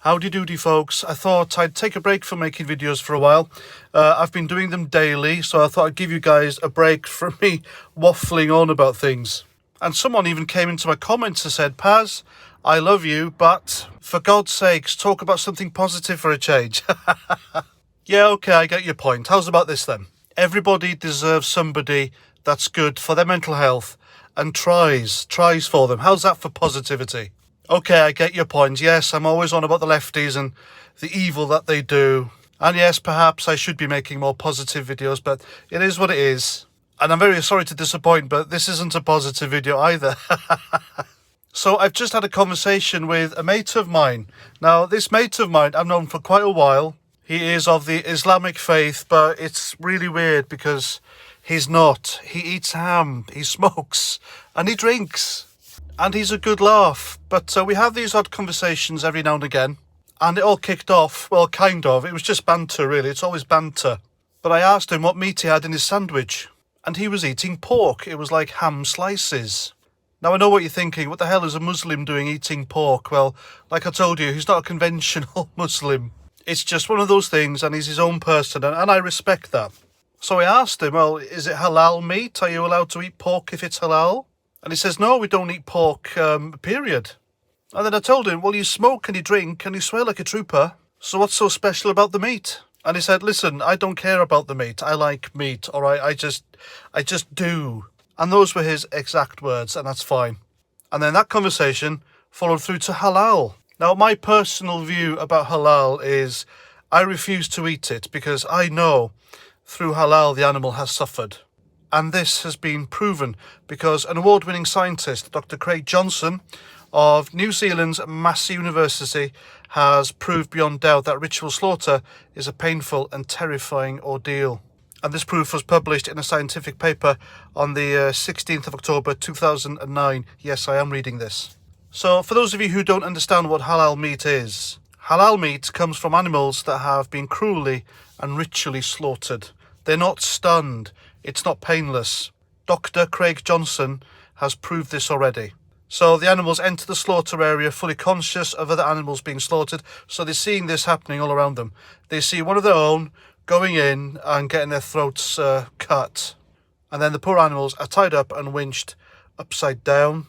Howdy doody folks, I thought I'd take a break from making videos for a while. I've been doing them daily, so I thought I'd give you guys a break from me waffling on about things. And someone even came into my comments and said, Paz, I love you, but for God's sakes, talk about something positive for a change. Yeah, okay, I get your point. How's about this then? Everybody deserves somebody that's good for their mental health and tries for them. How's that for positivity? Okay, I get your point. Yes, I'm always on about the lefties and the evil that they do. And yes, perhaps I should be making more positive videos, but it is what it is. And I'm very sorry to disappoint, but this isn't a positive video either. So I've just had a conversation with a mate of mine. Now, this mate of mine I've known for quite a while. He is of the Islamic faith, but it's really weird because he's not. He eats ham, he smokes, and he drinks. And he's a good laugh. But we have these odd conversations every now and again. And it all kicked off, well, kind of. It was just banter, really. It's always banter. But I asked him what meat he had in his sandwich. And he was eating pork. It was like ham slices. Now, I know what you're thinking. What the hell is a Muslim doing eating pork? Well, like I told you, he's not a conventional Muslim. It's just one of those things, and he's his own person. And I respect that. So I asked him, well, is it halal meat? Are you allowed to eat pork if it's halal? And he says, no, we don't eat pork, period. And then I told him, well, you smoke and you drink and you swear like a trooper. So what's so special about the meat? And he said, listen, I don't care about the meat. I like meat, all right? I just do. And those were his exact words, and that's fine. And then that conversation followed through to halal. Now, my personal view about halal is I refuse to eat it because I know through halal the animal has suffered. And this has been proven because an award-winning scientist, Dr. Craig Johnson of New Zealand's Massey University, has proved beyond doubt that ritual slaughter is a painful and terrifying ordeal. And this proof was published in a scientific paper on the 16th of October 2009. Yes, I am reading this. So for those of you who don't understand what halal meat is, halal meat comes from animals that have been cruelly and ritually slaughtered. They're not stunned. It's not painless. Dr. Craig Johnson has proved this already. So the animals enter the slaughter area fully conscious of other animals being slaughtered. So they're seeing this happening all around them. They see one of their own going in and getting their throats cut. And then the poor animals are tied up and winched upside down.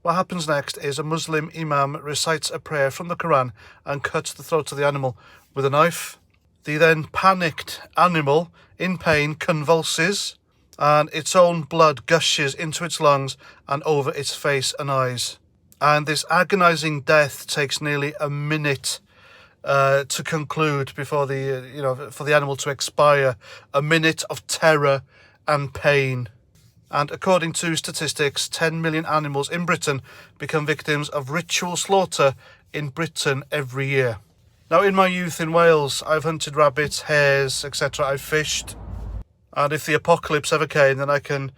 What happens next is a Muslim imam recites a prayer from the Quran and cuts the throat of the animal with a knife. The then panicked animal, in pain, convulses, and its own blood gushes into its lungs and over its face and eyes. And this agonizing death takes nearly a minute to conclude before for the animal to expire. A minute of terror and pain. And according to statistics, 10 million animals in Britain become victims of ritual slaughter in Britain every year. Now, in my youth in Wales, I've hunted rabbits, hares, etc. I've fished. And if the apocalypse ever came, then I can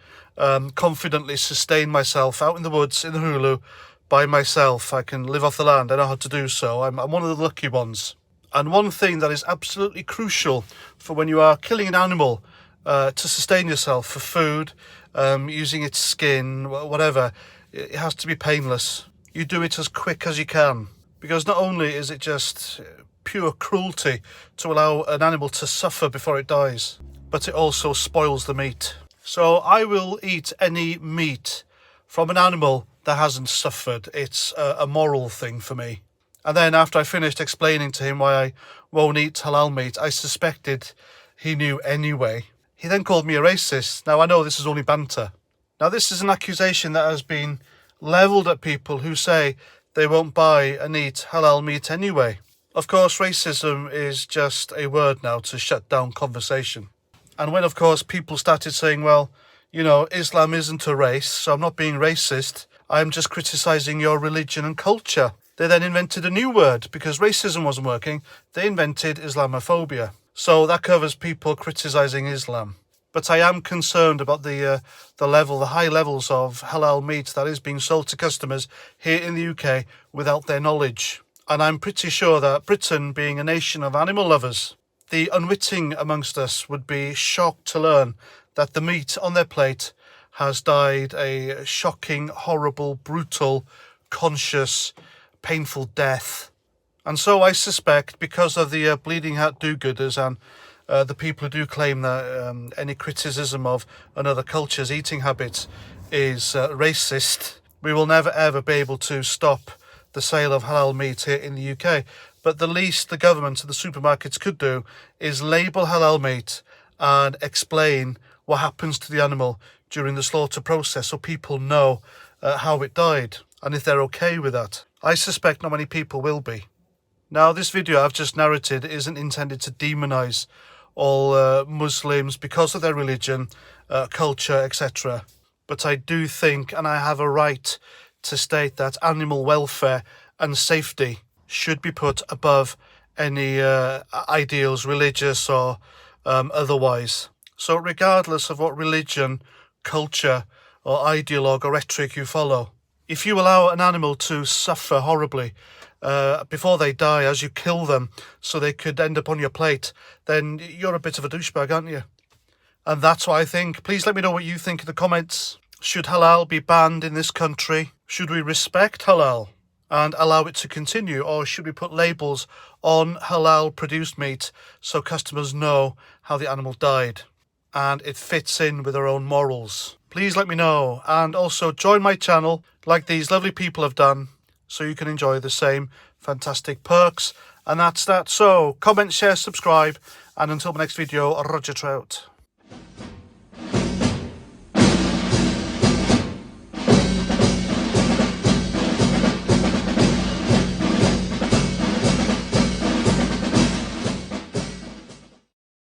confidently sustain myself out in the woods, in the Hulu, by myself. I can live off the land. I know how to do so. I'm one of the lucky ones. And one thing that is absolutely crucial for when you are killing an animal to sustain yourself for food, using its skin, whatever, it has to be painless. You do it as quick as you can. Because not only is it just pure cruelty to allow an animal to suffer before it dies, but it also spoils the meat. So I will eat any meat from an animal that hasn't suffered. It's a moral thing for me. And then after I finished explaining to him why I won't eat halal meat, I suspected he knew anyway. He then called me a racist. Now, I know this is only banter. Now, this is an accusation that has been levelled at people who say they won't buy and eat halal meat anyway. Of course, racism is just a word now to shut down conversation. And when, of course, people started saying, well, Islam isn't a race, so I'm not being racist, I'm just criticising your religion and culture. They then invented a new word. Because racism wasn't working, they invented Islamophobia. So that covers people criticising Islam. But I am concerned about the high levels of halal meat that is being sold to customers here in the UK without their knowledge. And I'm pretty sure that Britain, being a nation of animal lovers, the unwitting amongst us would be shocked to learn that the meat on their plate has died a shocking, horrible, brutal, conscious, painful death. And so I suspect, because of the bleeding heart do-gooders and the people who do claim that any criticism of another culture's eating habits is racist, we will never ever be able to stop the sale of halal meat here in the UK. But the least the government and the supermarkets could do is label halal meat and explain what happens to the animal during the slaughter process, so people know how it died and if they're okay with that. I suspect not many people will be. Now, this video I've just narrated isn't intended to demonize all Muslims because of their religion, culture, etc. But I do think, and I have a right to state, that animal welfare and safety should be put above any ideals, religious or otherwise. So regardless of what religion, culture or ideologue or rhetoric you follow, if you allow an animal to suffer horribly before they die, as you kill them so they could end up on your plate, then you're a bit of a douchebag, aren't you? And that's what I think. Please let me know what you think in the comments. Should halal be banned in this country? Should we respect halal and allow it to continue? Or should we put labels on halal produced meat so customers know how the animal died and it fits in with our own morals? Please let me know, and also join my channel like these lovely people have done so you can enjoy the same fantastic perks. And that's that. So comment, share, subscribe, and until the next video, Roger Trout.